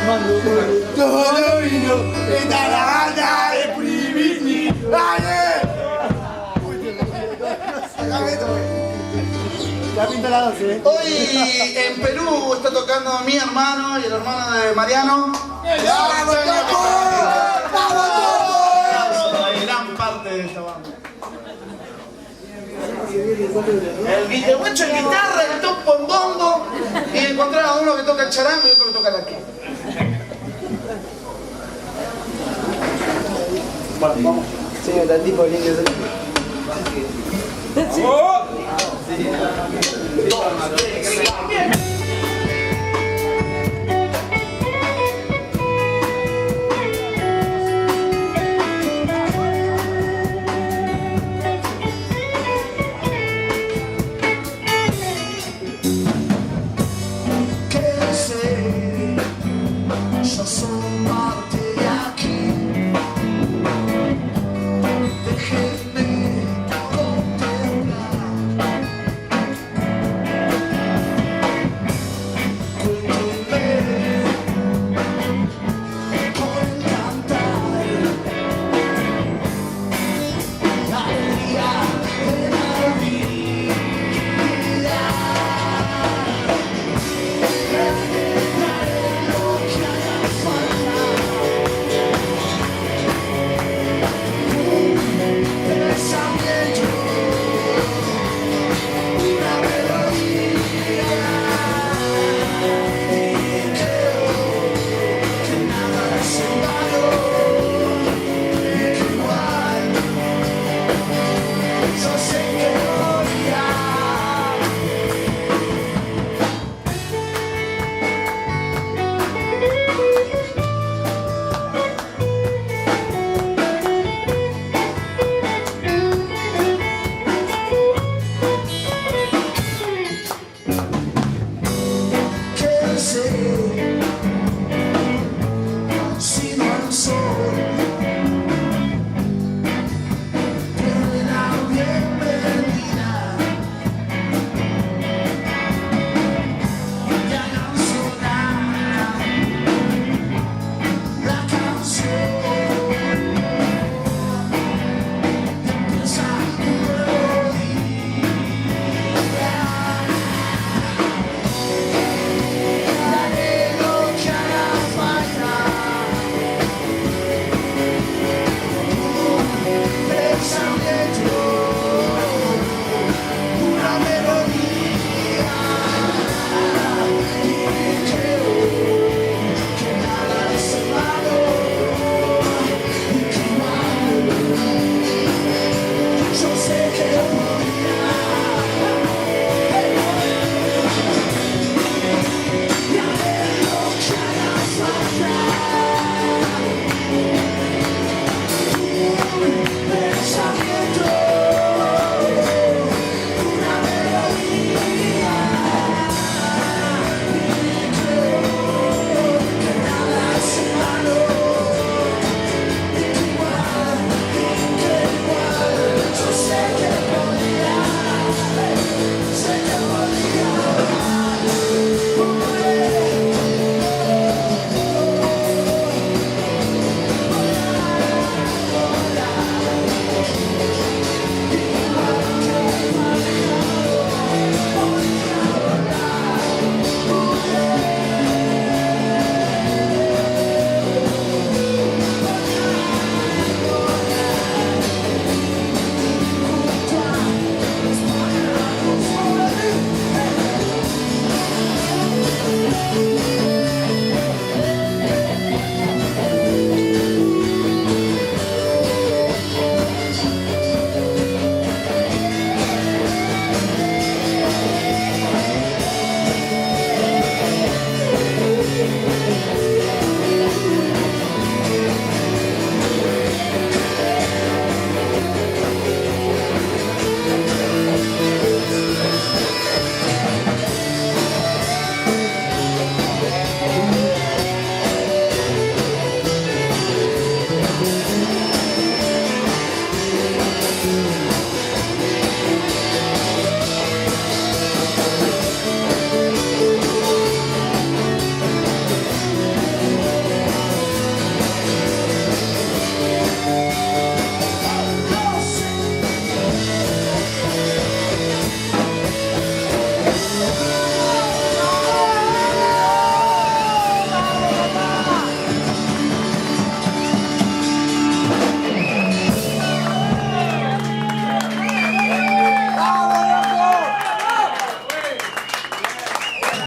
Todo vino, esta la gana de primitiva. Ya pinta la 12, Hoy en Perú está tocando mi hermano y el hermano de Mariano. ¡Vamos, Topo! ¡Vamos, Topo! La gran parte de esta banda. El guitehuecho en guitarra, el topo en bombo. Y encontraron a uno que toca el charango y otro que toca la quena. Bueno, vamos. Sí, está el tipo lindo. Que sé